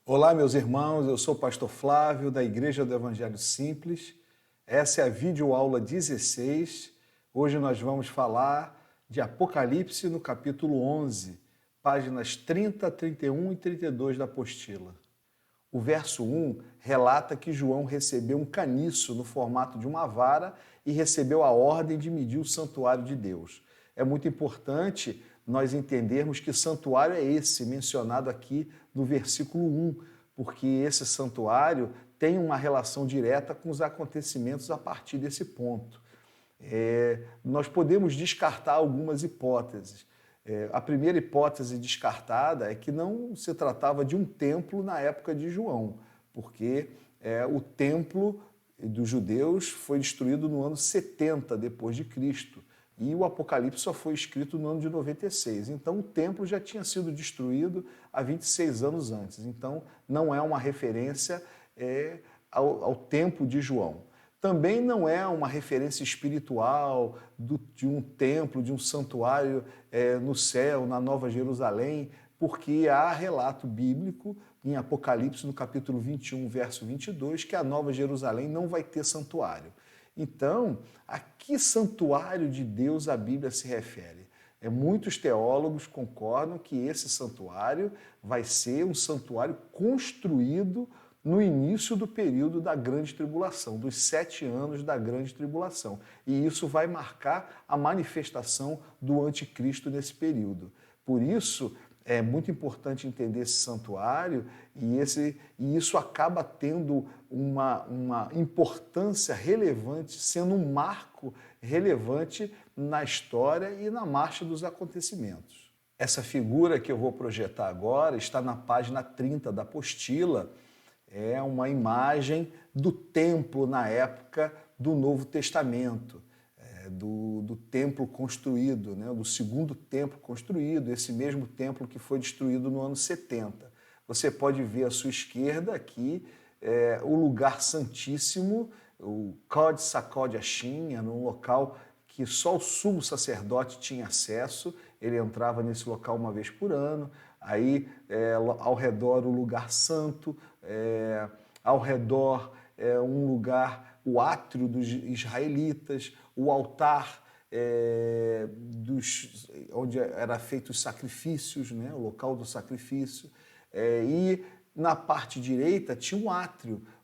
Olá, meus irmãos, eu sou o pastor Flávio, da Igreja do Evangelho Simples. Essa é a videoaula 16. Hoje nós vamos falar de Apocalipse no capítulo 11, páginas 30, 31 e 32 da apostila. O verso 1 relata que João recebeu um caniço no formato de uma vara e recebeu a ordem de medir o santuário de Deus. É muito importante nós entendermos que santuário é esse mencionado aqui no versículo 1, porque esse santuário tem uma relação direta com os acontecimentos a partir desse ponto. Nós podemos descartar algumas hipóteses. A primeira hipótese descartada é que não se tratava de um templo na época de João, porque o templo dos judeus foi destruído no ano 70 depois de Cristo e o Apocalipse só foi escrito no ano de 96. Então o templo já tinha sido destruído há 26 anos antes. Então não é uma referência ao tempo de João. Também não é uma referência espiritual de um templo, de um santuário no céu, na Nova Jerusalém, porque há relato bíblico em Apocalipse, no capítulo 21, verso 22, que a Nova Jerusalém não vai ter santuário. Então, a que santuário de Deus a Bíblia se refere? Muitos teólogos concordam que esse santuário vai ser um santuário construído no início do período da Grande Tribulação, dos 7 anos da Grande Tribulação. E isso vai marcar a manifestação do anticristo nesse período. Por isso, é muito importante entender esse santuário e isso acaba tendo uma importância relevante, sendo um marco relevante na história e na marcha dos acontecimentos. Essa figura que eu vou projetar agora está na página 30 da apostila. É uma imagem do templo na época do Novo Testamento, do templo construído, né, do segundo templo construído, esse mesmo templo que foi destruído no ano 70. Você pode ver à sua esquerda aqui o lugar santíssimo, o Cod Sacod Hashem, num local que só o sumo sacerdote tinha acesso, ele entrava nesse local uma vez por ano. Aí, ao redor, o lugar santo, ao redor, um lugar, o átrio dos israelitas, o altar onde eram feitos os sacrifícios, né, o local do sacrifício. E na parte direita tinha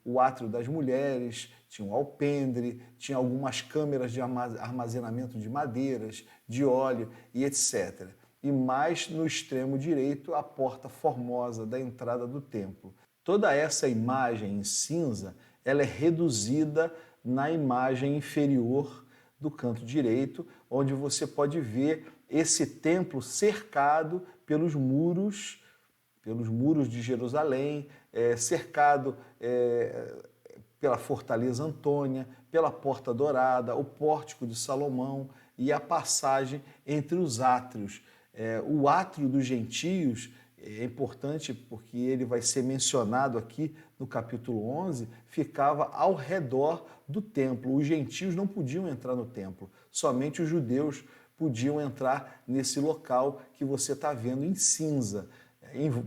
o átrio das mulheres, tinha um alpendre, tinha algumas câmeras de armazenamento de madeiras, de óleo e etc. E mais no extremo direito, a porta formosa da entrada do templo. Toda essa imagem em cinza, ela é reduzida na imagem inferior do canto direito, onde você pode ver esse templo cercado pelos muros de Jerusalém, cercado pela Fortaleza Antônia, pela Porta Dourada, o Pórtico de Salomão e a passagem entre os átrios. O átrio dos gentios é importante porque ele vai ser mencionado aqui no capítulo 11, ficava ao redor do templo. Os gentios não podiam entrar no templo, somente os judeus podiam entrar nesse local que você está vendo em cinza,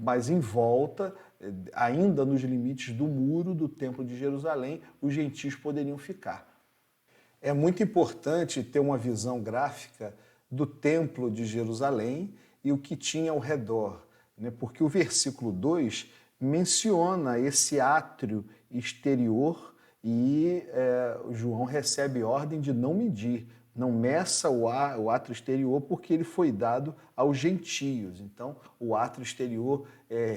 mas em volta, ainda nos limites do muro do Templo de Jerusalém, os gentios poderiam ficar. É muito importante ter uma visão gráfica do Templo de Jerusalém e o que tinha ao redor, né? Porque o versículo 2 menciona esse átrio exterior e João recebe ordem de não medir, não meça o átrio exterior porque ele foi dado aos gentios. Então, o átrio exterior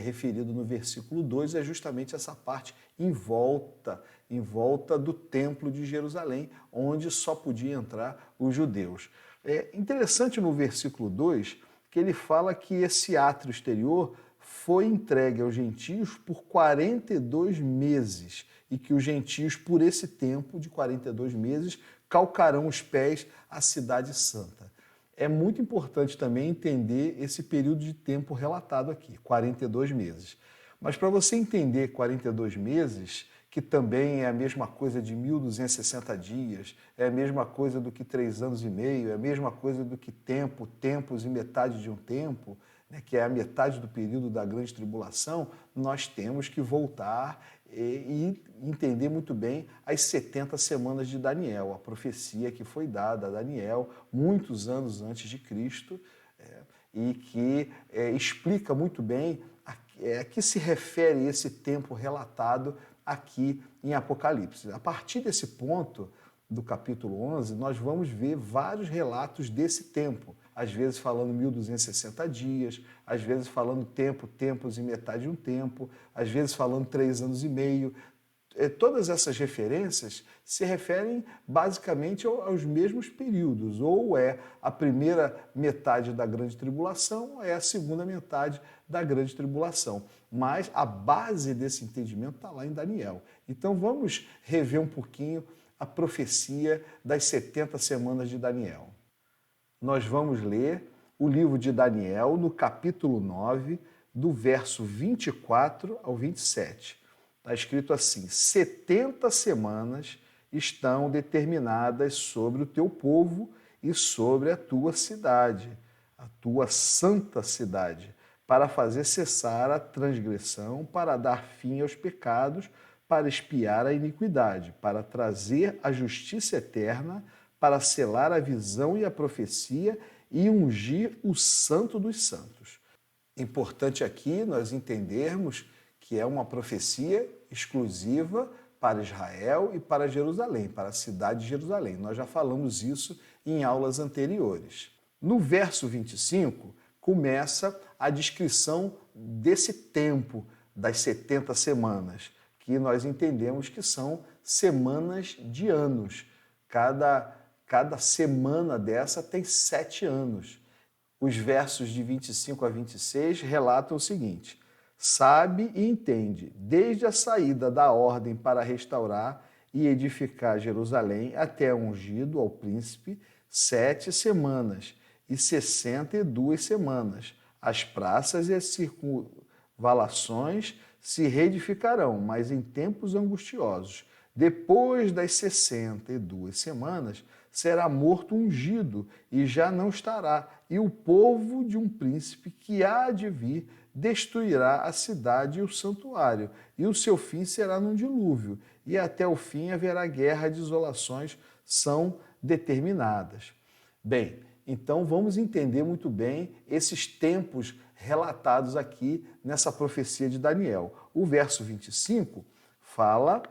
referido no versículo 2 é justamente essa parte em volta do Templo de Jerusalém, onde só podiam entrar os judeus. É interessante no versículo 2 que ele fala que esse átrio exterior foi entregue aos gentios por 42 meses e que os gentios, por esse tempo de 42 meses, calcarão os pés à cidade santa. É muito importante também entender esse período de tempo relatado aqui, 42 meses. Mas para você entender 42 meses, que também é a mesma coisa de 1.260 dias, é a mesma coisa do que 3 anos e meio, é a mesma coisa do que tempo, tempos e metade de um tempo, né, que é a metade do período da grande tribulação, nós temos que voltar e entender muito bem as 70 semanas de Daniel, a profecia que foi dada a Daniel muitos anos antes de Cristo, e que explica muito bem a que se refere esse tempo relatado aqui em Apocalipse. A partir desse ponto do capítulo 11, nós vamos ver vários relatos desse tempo, às vezes falando 1.260 dias, às vezes falando tempo, tempos e metade de um tempo, às vezes falando 3 anos e meio. Todas essas referências se referem basicamente aos mesmos períodos, ou é a primeira metade da grande tribulação, ou é a segunda metade da grande tribulação. Mas a base desse entendimento está lá em Daniel. Então vamos rever um pouquinho a profecia das 70 semanas de Daniel. Nós vamos ler o livro de Daniel no capítulo 9, do verso 24 ao 27. Está escrito assim: 70 semanas estão determinadas sobre o teu povo e sobre a tua cidade, a tua santa cidade, para fazer cessar a transgressão, para dar fim aos pecados, para expiar a iniquidade, para trazer a justiça eterna, para selar a visão e a profecia e ungir o santo dos santos. Importante aqui nós entendermos que é uma profecia exclusiva para Israel e para Jerusalém, para a cidade de Jerusalém. Nós já falamos isso em aulas anteriores. No verso 25, começa a descrição desse tempo das 70 semanas, que nós entendemos que são semanas de anos. Cada semana dessa tem 7 anos. Os versos de 25 a 26 relatam o seguinte: sabe e entende, desde a saída da ordem para restaurar e edificar Jerusalém até ungido ao príncipe, 7 semanas e 62 semanas. As praças e as circunvalações se reedificarão, mas em tempos angustiosos. Depois das 62 semanas, será morto ungido e já não estará, e o povo de um príncipe que há de vir destruirá a cidade e o santuário, e o seu fim será num dilúvio, e até o fim haverá guerra, desolações são determinadas. Bem, então vamos entender muito bem esses tempos relatados aqui nessa profecia de Daniel. O verso 25 fala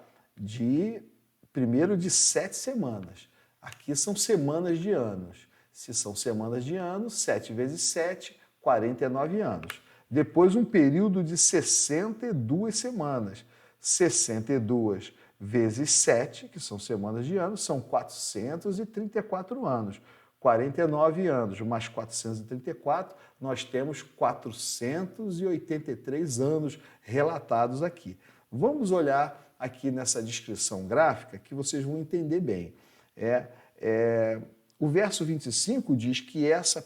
primeiro de 7 semanas. Aqui são semanas de anos. Se são semanas de anos, 7 vezes 7, 49 anos. Depois um período de 62 semanas. 62 vezes 7, que são semanas de anos, são 434 anos. 49 anos mais 434, nós temos 483 anos relatados aqui. Vamos olhar aqui nessa descrição gráfica que vocês vão entender bem. O verso 25 diz que esse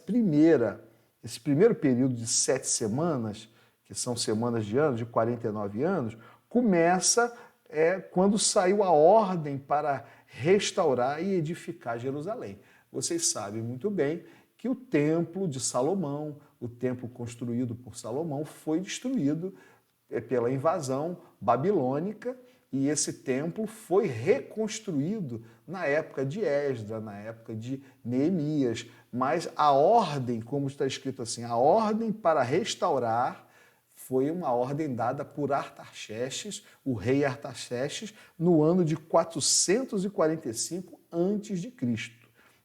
primeiro período de 7 semanas, que são semanas de anos, de 49 anos, começa quando saiu a ordem para restaurar e edificar Jerusalém. Vocês sabem muito bem que o templo de Salomão, o templo construído por Salomão, foi destruído pela invasão babilônica, e esse templo foi reconstruído na época de Esdras, na época de Neemias. Mas a ordem, como está escrito assim, a ordem para restaurar foi uma ordem dada por Artaxerxes, o rei Artaxerxes, no ano de 445 a.C.,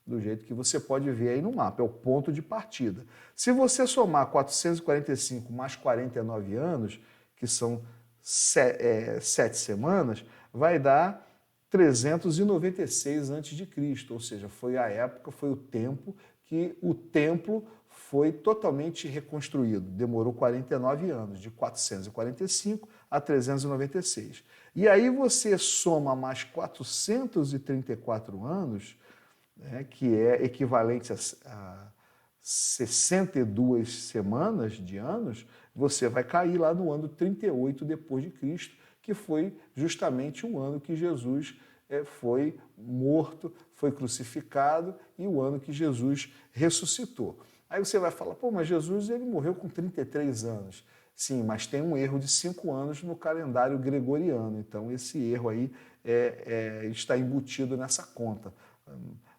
do jeito que você pode ver aí no mapa, é o ponto de partida. Se você somar 445 mais 49 anos, que são 7 semanas, vai dar 396 a.C., ou seja, foi a época, foi o tempo que o templo foi totalmente reconstruído. Demorou 49 anos, de 445 a 396. E aí você soma mais 434 anos, que é equivalente a 62 semanas de anos, você vai cair lá no ano 38 depois de Cristo, que foi justamente o ano que Jesus foi morto, foi crucificado e o ano que Jesus ressuscitou. Aí você vai falar, pô, mas Jesus ele morreu com 33 anos. Sim, mas tem um erro de 5 anos no calendário gregoriano. Então, esse erro aí está embutido nessa conta.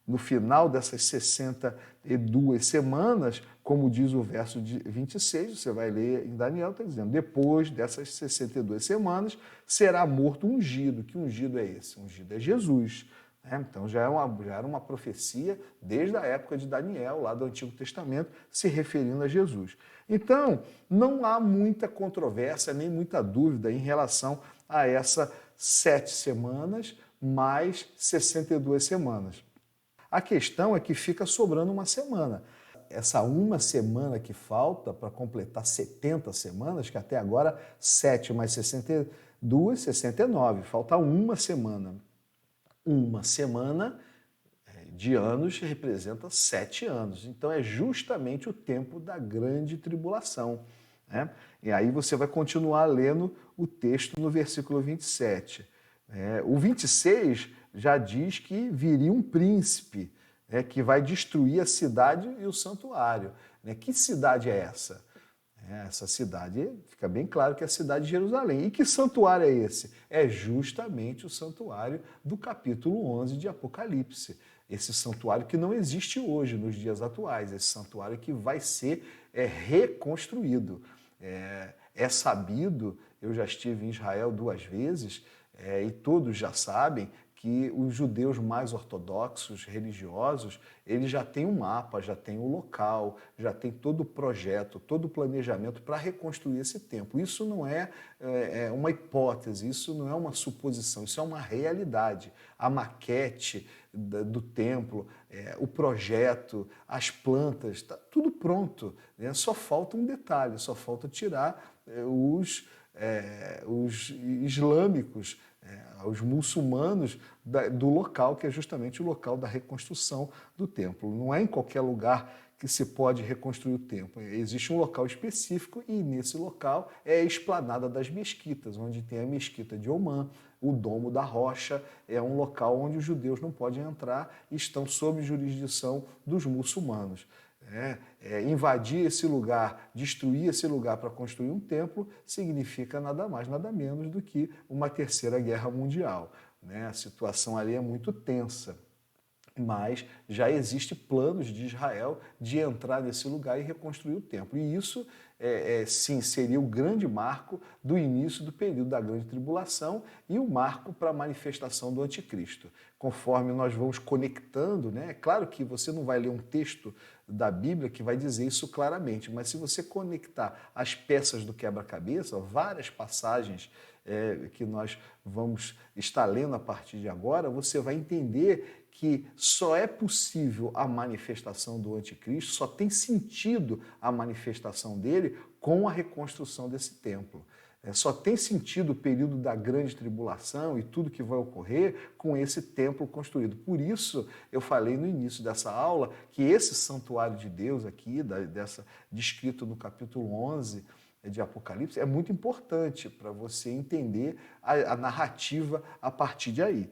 No final dessas 62 semanas, como diz o verso 26, você vai ler em Daniel, está dizendo, depois dessas 62 semanas, será morto um ungido. Que ungido é esse? Ungido é Jesus. Então já era uma profecia desde a época de Daniel, lá do Antigo Testamento, se referindo a Jesus. Então, não há muita controvérsia, nem muita dúvida em relação a essas 7 semanas mais 62 semanas. A questão é que fica sobrando uma semana. Essa uma semana que falta para completar 70 semanas, que até agora 7 mais 62, 69, falta uma semana. Uma semana de anos representa 7 anos. Então é justamente o tempo da grande tribulação. Né? E aí você vai continuar lendo o texto no versículo 27. O 26 já diz que viria um príncipe que vai destruir a cidade e o santuário. Que cidade é essa? Essa cidade, fica bem claro que é a cidade de Jerusalém. E que santuário é esse? É justamente o santuário do capítulo 11 de Apocalipse. Esse santuário que não existe hoje, nos dias atuais. Esse santuário que vai ser reconstruído. É sabido, eu já estive em Israel 2 vezes, e todos já sabem que os judeus mais ortodoxos, religiosos, eles já têm um mapa, já têm o local, já tem todo o projeto, todo o planejamento para reconstruir esse templo. Isso não é uma hipótese, isso não é uma suposição, isso é uma realidade. A maquete do templo, o projeto, as plantas, está tudo pronto. Só falta um detalhe, só falta tirar os islâmicos, os muçulmanos do local, que é justamente o local da reconstrução do templo. Não é em qualquer lugar que se pode reconstruir o templo. Existe um local específico e nesse local é a esplanada das mesquitas, onde tem a mesquita de Omã, o Domo da Rocha, é um local onde os judeus não podem entrar e estão sob jurisdição dos muçulmanos. Invadir esse lugar, destruir esse lugar para construir um templo, significa nada mais, nada menos do que uma terceira guerra mundial. A situação ali é muito tensa, mas já existe planos de Israel de entrar nesse lugar e reconstruir o templo. E isso, sim, seria o grande marco do início do período da grande tribulação e o marco para a manifestação do anticristo. Conforme nós vamos conectando, é claro que você não vai ler um texto da Bíblia que vai dizer isso claramente, mas se você conectar as peças do quebra-cabeça, várias passagens que nós vamos estar lendo a partir de agora, você vai entender que só é possível a manifestação do anticristo, só tem sentido a manifestação dele com a reconstrução desse templo. Só tem sentido o período da grande tribulação e tudo que vai ocorrer com esse templo construído. Por isso, eu falei no início dessa aula que esse santuário de Deus aqui, descrito no capítulo 11 de Apocalipse, é muito importante para você entender a narrativa a partir de aí.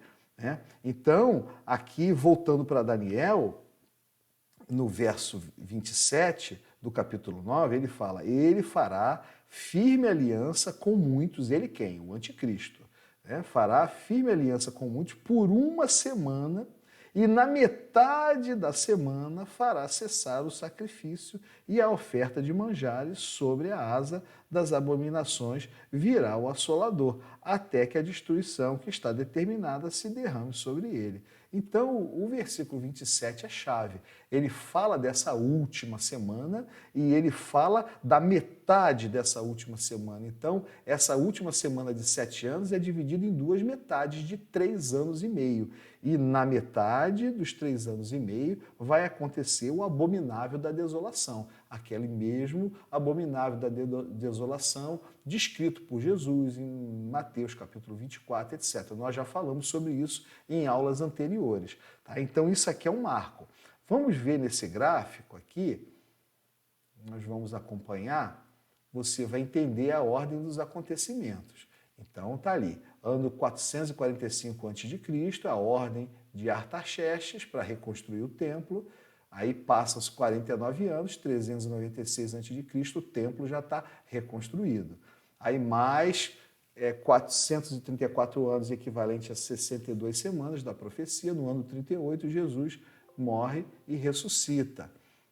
Então, aqui, voltando para Daniel, no verso 27 do capítulo 9, ele fala, ele fará firme aliança com muitos, ele quem? O anticristo. Fará firme aliança com muitos por uma semana e na metade da semana fará cessar o sacrifício e a oferta de manjares sobre a asa das abominações virá o assolador, até que a destruição que está determinada se derrame sobre ele. Então, o versículo 27 é chave. Ele fala dessa última semana e ele fala da metade dessa última semana. Então, essa última semana de 7 anos é dividida em 2 metades de 3 anos e meio. E na metade dos 3 anos e meio vai acontecer o abominável da desolação. Aquele mesmo abominável da desolação descrito por Jesus em Mateus capítulo 24, etc. Nós já falamos sobre isso em aulas anteriores. Tá? Então isso aqui é um marco. Vamos ver nesse gráfico aqui, nós vamos acompanhar, você vai entender a ordem dos acontecimentos. Então está ali, ano 445 a.C., a ordem de Artaxerxes para reconstruir o templo. Aí passam-se 49 anos, 396 a.C., o templo já está reconstruído. Aí mais 434 anos, equivalente a 62 semanas da profecia, no ano 38, Jesus morre e ressuscita.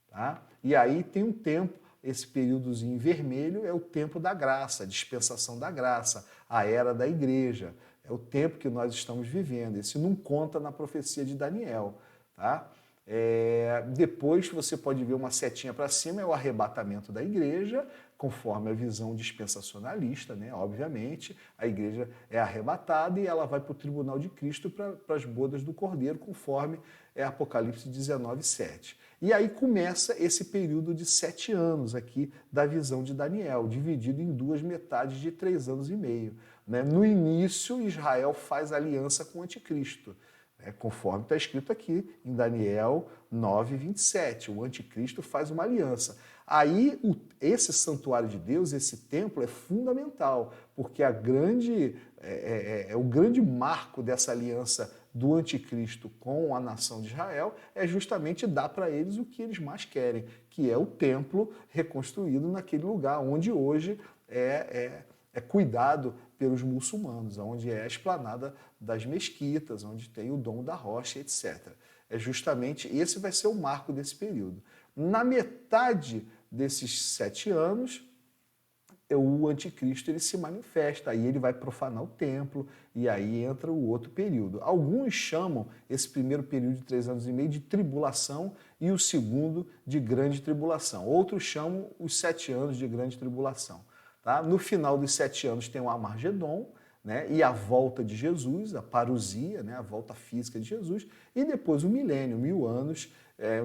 Tá? E aí tem um tempo, esse períodozinho vermelho é o tempo da graça, a dispensação da graça, a era da igreja. É o tempo que nós estamos vivendo. Esse não conta na profecia de Daniel. Tá? Depois você pode ver uma setinha para cima, é o arrebatamento da igreja, conforme a visão dispensacionalista, né? Obviamente, a igreja é arrebatada e ela vai para o tribunal de Cristo para as bodas do Cordeiro, conforme Apocalipse 19:7. E aí começa esse período de 7 anos aqui da visão de Daniel, dividido em duas metades de 3 anos e meio. Né? No início, Israel faz aliança com o anticristo. Conforme está escrito aqui em Daniel 9:27, o anticristo faz uma aliança. Aí esse santuário de Deus, esse templo é fundamental, porque o grande marco dessa aliança do anticristo com a nação de Israel é justamente dar para eles o que eles mais querem, que é o templo reconstruído naquele lugar onde hoje é cuidado pelos muçulmanos, onde é a esplanada das mesquitas, onde tem o Dom da Rocha, etc. É justamente esse vai ser o marco desse período. Na metade desses 7 anos, o anticristo ele se manifesta, aí ele vai profanar o templo, e aí entra o outro período. Alguns chamam esse primeiro período de 3 anos e meio de tribulação e o segundo de grande tribulação. Outros chamam os 7 anos de grande tribulação. Tá? No final dos 7 anos tem o Amargedon, né? E a volta de Jesus, a parousia, né? A volta física de Jesus, e depois o milênio, 1000 anos,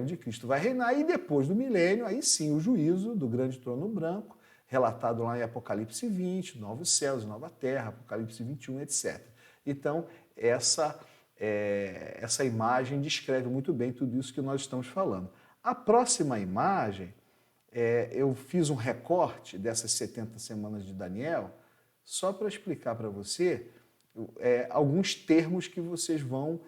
onde Cristo vai reinar, e depois do milênio, aí sim, o juízo do grande trono branco, relatado lá em Apocalipse 20, novos céus, nova terra, Apocalipse 21, etc. Então, essa imagem descreve muito bem tudo isso que nós estamos falando. A próxima imagem, eu fiz um recorte dessas 70 semanas de Daniel, só para explicar para você alguns termos que vocês vão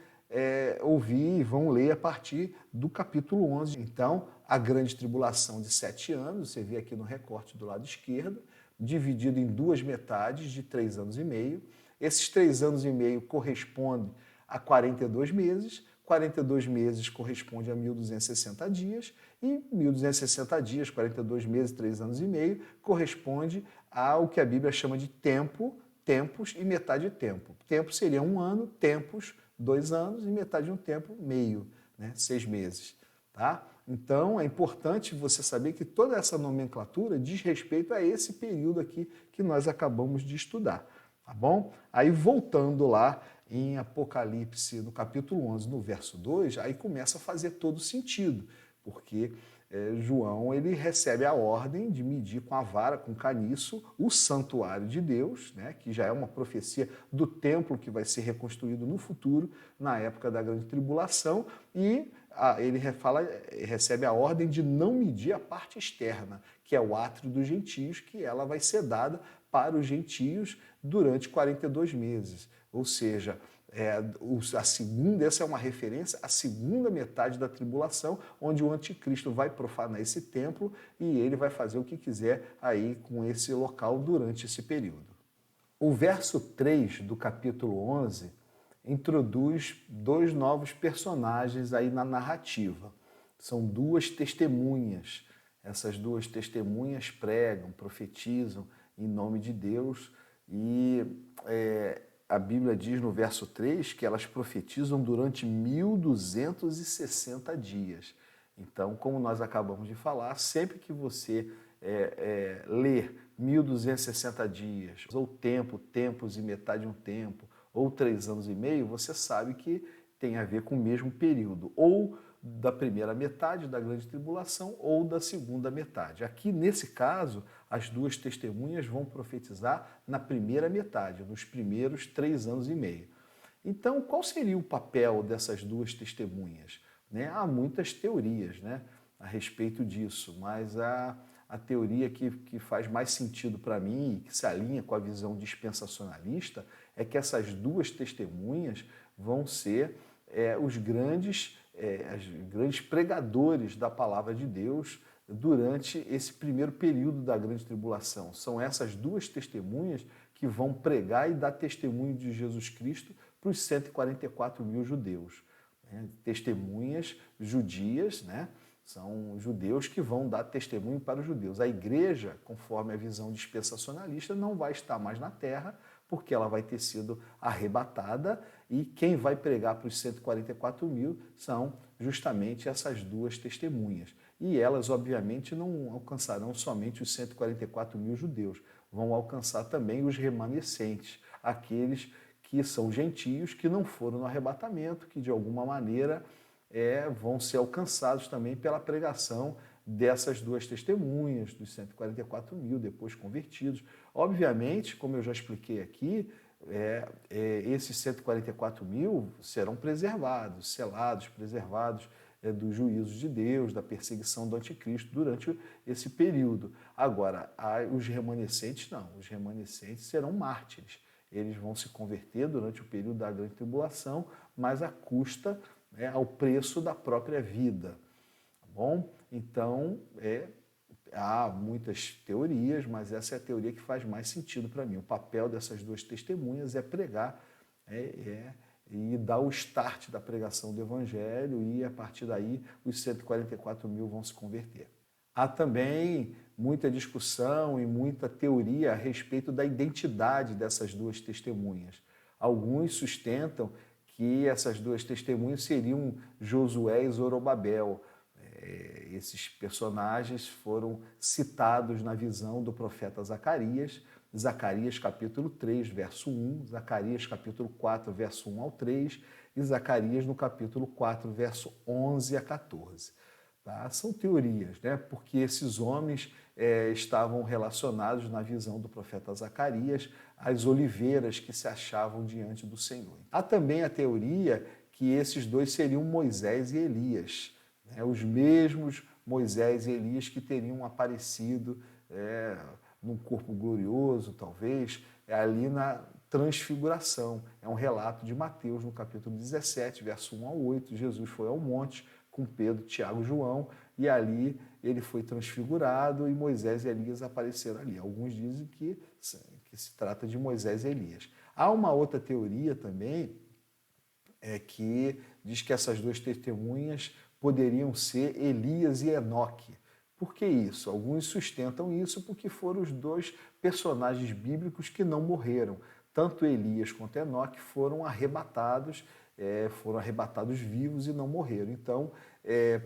ouvir e vão ler a partir do capítulo 11. Então, a grande tribulação de 7 anos, você vê aqui no recorte do lado esquerdo, dividido em duas metades de 3 anos e meio. Esses 3 anos e meio correspondem a 42 meses, 42 meses corresponde a 1.260 dias, e 1.260 dias, 42 meses, 3 anos e meio, corresponde ao que a Bíblia chama de tempo, tempos e metade de tempo. Tempo seria 1 ano, tempos, 2 anos, e metade de um tempo, meio, né? 6 meses. Tá? Então, é importante você saber que toda essa nomenclatura diz respeito a esse período aqui que nós acabamos de estudar. Tá bom? Aí, voltando lá em Apocalipse, no capítulo 11, no verso 2, aí começa a fazer todo sentido, porque João ele recebe a ordem de medir com a vara, com caniço, o santuário de Deus, né, que já é uma profecia do templo que vai ser reconstruído no futuro, na época da grande tribulação, e ele recebe a ordem de não medir a parte externa, que é o átrio dos gentios, que ela vai ser dada para os gentios durante 42 meses. Ou seja, essa é uma referência à segunda metade da tribulação, onde o anticristo vai profanar esse templo e ele vai fazer o que quiser aí com esse local durante esse período. O verso 3 do capítulo 11 introduz 2 novos personagens aí na narrativa. São 2 testemunhas. Essas 2 testemunhas pregam, profetizam em nome de Deus e a Bíblia diz no verso 3 que elas profetizam durante 1.260 dias. Então, como nós acabamos de falar, sempre que você ler 1.260 dias, ou tempos e metade de um tempo, ou 3 anos e meio, você sabe que tem a ver com o mesmo período, ou da primeira metade da grande tribulação, ou da segunda metade. Aqui, nesse caso, as 2 testemunhas vão profetizar na primeira metade, nos primeiros 3 anos e meio. Então, qual seria o papel dessas 2 testemunhas? Há muitas teorias, a respeito disso, mas a a teoria que faz mais sentido para mim e que se alinha com a visão dispensacionalista é que essas duas testemunhas vão ser os grandes pregadores da palavra de Deus durante esse primeiro período da grande tribulação. São essas duas testemunhas que vão pregar e dar testemunho de Jesus Cristo para os 144 mil judeus. Testemunhas judias, né? São judeus que vão dar testemunho para os judeus. A igreja, conforme a visão dispensacionalista, não vai estar mais na terra, porque ela vai ter sido arrebatada, e quem vai pregar para os 144 mil são justamente essas duas testemunhas. E elas, obviamente, não alcançarão somente os 144 mil judeus, vão alcançar também os remanescentes, aqueles que são gentios, que não foram no arrebatamento, que de alguma maneira vão ser alcançados também pela pregação dessas duas testemunhas, dos 144 mil depois convertidos. Obviamente, como eu já expliquei aqui, esses 144 mil serão preservados, selados, preservados dos juízos de Deus, da perseguição do anticristo durante esse período. Agora, os remanescentes não, os remanescentes serão mártires. Eles vão se converter durante o período da grande tribulação, mas à custa, ao preço da própria vida. Tá bom? Então, há muitas teorias, mas essa é a teoria que faz mais sentido para mim. O papel dessas duas testemunhas é pregar e dar o start da pregação do Evangelho, e a partir daí os 144 mil vão se converter. Há também muita discussão e muita teoria a respeito da identidade dessas duas testemunhas. Alguns sustentam que essas duas testemunhas seriam Josué e Zorobabel. Esses personagens foram citados na visão do profeta Zacarias, Zacarias capítulo 3, verso 1, Zacarias capítulo 4, verso 1 ao 3, e Zacarias no capítulo 4, verso 11 a 14. Tá? São teorias, né? Porque esses homens estavam relacionados na visão do profeta Zacarias às oliveiras que se achavam diante do Senhor. Há também a teoria que esses dois seriam Moisés e Elias, né? Os mesmos Moisés e Elias que teriam aparecido num corpo glorioso, talvez, ali na transfiguração. É um relato de Mateus, no capítulo 17, verso 1 ao 8. Jesus foi ao monte com Pedro, Tiago e João, e ali ele foi transfigurado e Moisés e Elias apareceram ali. Alguns dizem que se trata de Moisés e Elias. Há uma outra teoria também, que diz que essas duas testemunhas poderiam ser Elias e Enoque. Por que isso? Alguns sustentam isso porque foram os dois personagens bíblicos que não morreram. Tanto Elias quanto Enoque foram arrebatados vivos e não morreram. Então,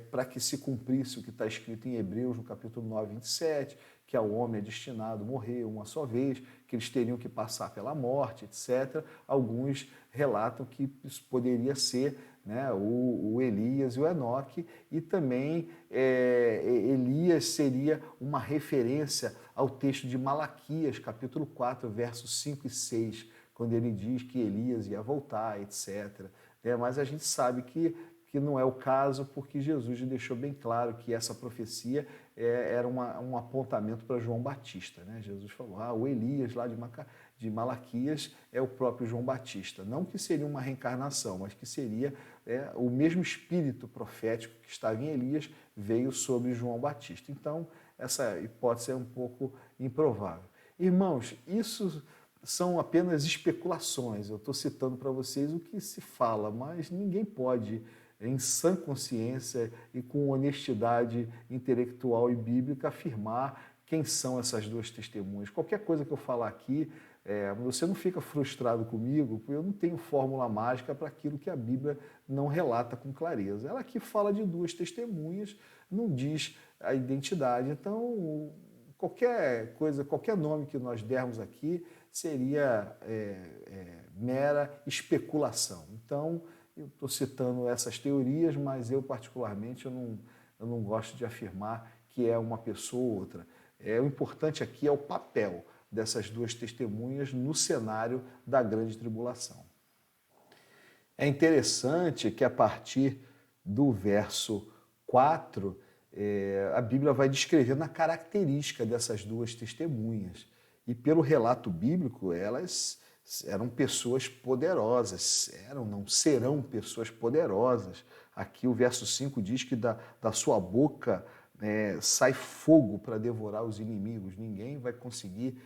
para que se cumprisse o que está escrito em Hebreus, no capítulo 9, 27, que ao homem é destinado morrer uma só vez, que eles teriam que passar pela morte, etc., alguns relatam que isso poderia ser, né, o Elias e o Enoque, e também Elias seria uma referência ao texto de Malaquias, capítulo 4, versos 5 e 6, quando ele diz que Elias ia voltar, etc. Mas a gente sabe que não é o caso, porque Jesus deixou bem claro que essa profecia era um apontamento para João Batista. Né? Jesus falou, o Elias lá de Malaquias é o próprio João Batista. Não que seria uma reencarnação, mas que seria o mesmo espírito profético que estava em Elias veio sobre João Batista. Então, essa hipótese é um pouco improvável. Irmãos, isso são apenas especulações. Eu estou citando para vocês o que se fala, mas ninguém pode, em sã consciência e com honestidade intelectual e bíblica, afirmar quem são essas duas testemunhas. Qualquer coisa que eu falar aqui, você não fica frustrado comigo, porque eu não tenho fórmula mágica para aquilo que a Bíblia não relata com clareza. Ela aqui fala de duas testemunhas, não diz a identidade. Então, qualquer coisa, qualquer nome que nós dermos aqui seria mera especulação. Então, eu estou citando essas teorias, mas eu particularmente eu não gosto de afirmar que é uma pessoa ou outra. O importante aqui é o papel dessas duas testemunhas no cenário da grande tribulação. É interessante que a partir do verso 4, a Bíblia vai descrevendo a característica dessas duas testemunhas. E pelo relato bíblico, elas eram pessoas poderosas, não serão pessoas poderosas. Aqui o verso 5 diz que da sua boca sai fogo para devorar os inimigos. Ninguém vai conseguir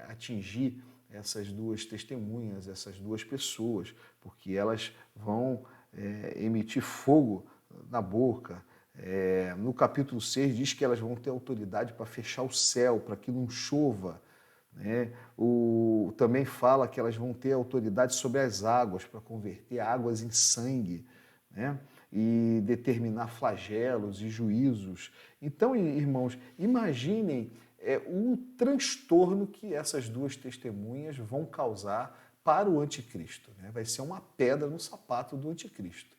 atingir essas duas testemunhas, essas duas pessoas, porque elas vão emitir fogo na boca. No capítulo 6 diz que elas vão ter autoridade para fechar o céu, para que não chova. Também fala que elas vão ter autoridade sobre as águas, para converter águas em sangue, e determinar flagelos e juízos. Então, irmãos, imaginem o transtorno que essas duas testemunhas vão causar para o anticristo. Vai ser uma pedra no sapato do anticristo.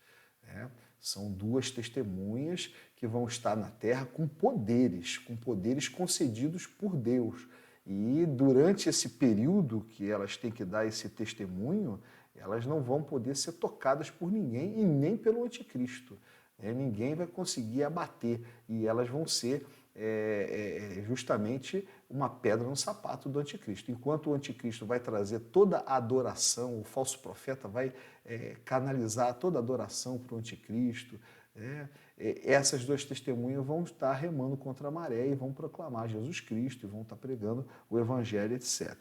São duas testemunhas que vão estar na terra com poderes concedidos por Deus. E durante esse período que elas têm que dar esse testemunho, elas não vão poder ser tocadas por ninguém e nem pelo anticristo. Ninguém vai conseguir abater e elas vão ser justamente uma pedra no sapato do anticristo. Enquanto o anticristo vai trazer toda a adoração, o falso profeta vai canalizar toda a adoração para o anticristo, essas duas testemunhas vão estar remando contra a maré e vão proclamar Jesus Cristo e vão estar pregando o evangelho, etc.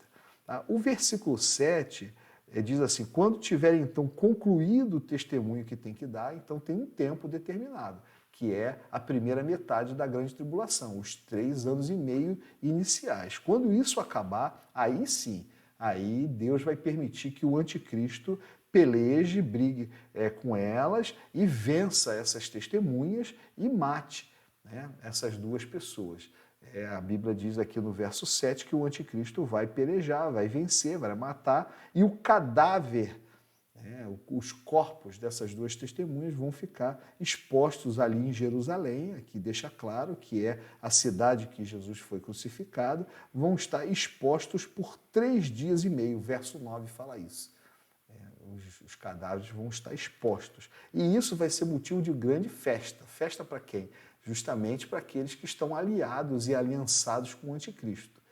O versículo 7 diz assim: quando tiverem então concluído o testemunho que tem que dar, então tem um tempo determinado, que é a primeira metade da grande tribulação, os 3 anos e meio iniciais. Quando isso acabar, aí sim, aí Deus vai permitir que o anticristo peleje, brigue com elas e vença essas testemunhas e mate essas duas pessoas. A Bíblia diz aqui no verso 7 que o anticristo vai pelejar, vai vencer, vai matar, e o cadáver, os corpos dessas duas testemunhas vão ficar expostos ali em Jerusalém, aqui deixa claro que é a cidade que Jesus foi crucificado, vão estar expostos por 3 dias e meio, verso 9 fala isso. Os cadáveres vão estar expostos. E isso vai ser motivo de grande festa. Festa para quem? Justamente para aqueles que estão aliados e aliançados com o anticristo.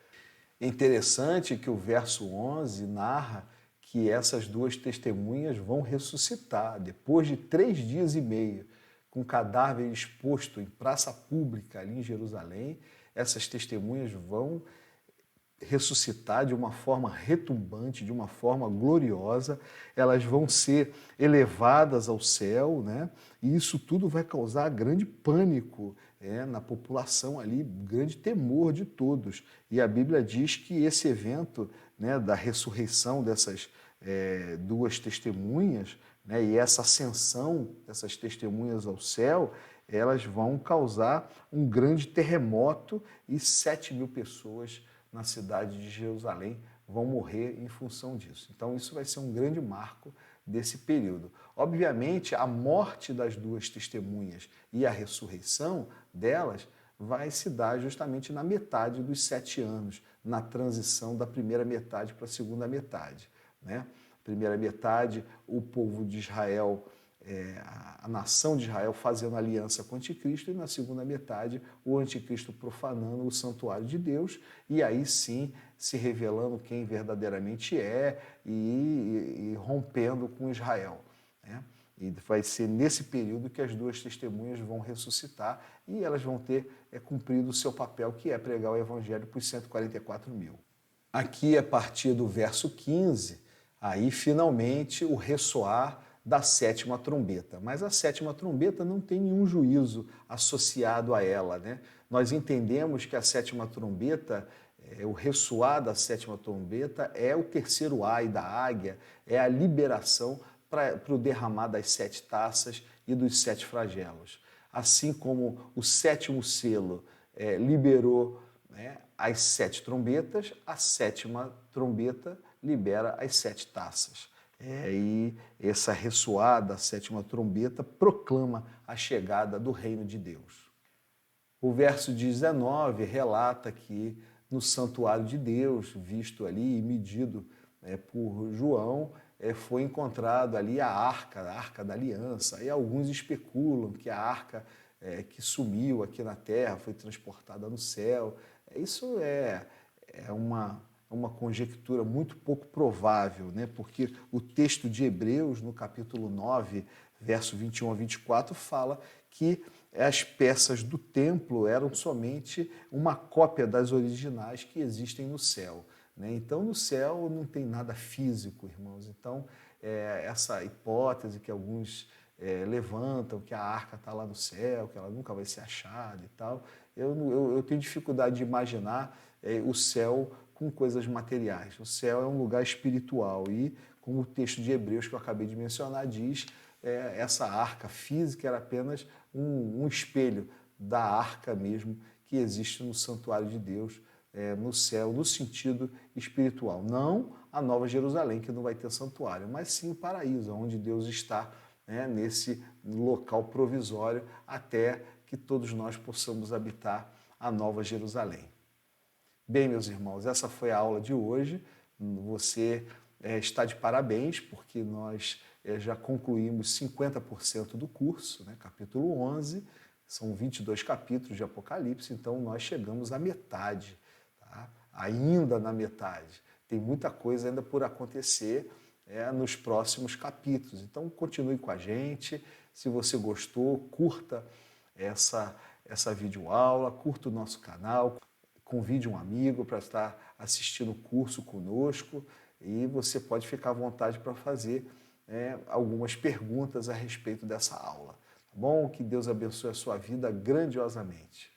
É interessante que o verso 11 narra que essas duas testemunhas vão ressuscitar depois de 3 dias e meio, com o cadáver exposto em praça pública ali em Jerusalém. Essas testemunhas vão ressuscitar de uma forma retumbante, de uma forma gloriosa, elas vão ser elevadas ao céu, E isso tudo vai causar grande pânico na população ali, grande temor de todos. E a Bíblia diz que esse evento da ressurreição dessas duas testemunhas, e essa ascensão dessas testemunhas ao céu, elas vão causar um grande terremoto e 7.000 pessoas na cidade de Jerusalém vão morrer em função disso. Então isso vai ser um grande marco desse período. Obviamente, a morte das duas testemunhas e a ressurreição delas vai se dar justamente na metade dos 7 anos, na transição da primeira metade para a segunda metade. Primeira metade, o povo de Israel, a nação de Israel fazendo aliança com o anticristo, e na segunda metade o anticristo profanando o santuário de Deus, e aí sim se revelando quem verdadeiramente é e rompendo com Israel. E vai ser nesse período que as duas testemunhas vão ressuscitar e elas vão ter cumprido o seu papel, que é pregar o evangelho para os 144.000. Aqui, a partir do verso 15, aí finalmente o ressoar da 7ª trombeta. Mas a 7ª trombeta não tem nenhum juízo associado a ela. Nós entendemos que a 7ª trombeta, o ressoar da 7ª trombeta é o terceiro ai da águia, é a liberação para o derramar das 7 taças e dos 7 flagelos. Assim como o 7º selo liberou as 7 trombetas, a 7ª trombeta libera as 7 taças. E essa ressoada, a 7ª trombeta, proclama a chegada do reino de Deus. O verso 19 relata que no santuário de Deus, visto ali e medido por João, foi encontrado ali a arca da aliança. E alguns especulam que a arca que sumiu aqui na terra, foi transportada no céu. Isso é uma conjectura muito pouco provável, né? Porque o texto de Hebreus, no capítulo 9, verso 21 a 24, fala que as peças do templo eram somente uma cópia das originais que existem no céu, né? Então, no céu não tem nada físico, irmãos. Então, essa hipótese que alguns levantam, que a arca está lá no céu, que ela nunca vai ser achada e tal, eu tenho dificuldade de imaginar o céu com coisas materiais. O céu é um lugar espiritual e, como o texto de Hebreus que eu acabei de mencionar diz, essa arca física era apenas um espelho da arca mesmo que existe no santuário de Deus, no céu, no sentido espiritual. Não a Nova Jerusalém, que não vai ter santuário, mas sim o paraíso, onde Deus está, né, nesse local provisório, até que todos nós possamos habitar a Nova Jerusalém. Bem, meus irmãos, essa foi a aula de hoje. Você está de parabéns, porque nós já concluímos 50% do curso, né? Capítulo 11, são 22 capítulos de Apocalipse, então nós chegamos à metade, tá? Ainda na metade. Tem muita coisa ainda por acontecer nos próximos capítulos. Então continue com a gente. Se você gostou, curta essa videoaula, curta o nosso canal, convide um amigo para estar assistindo o curso conosco e você pode ficar à vontade para fazer algumas perguntas a respeito dessa aula. Tá bom? Que Deus abençoe a sua vida grandiosamente.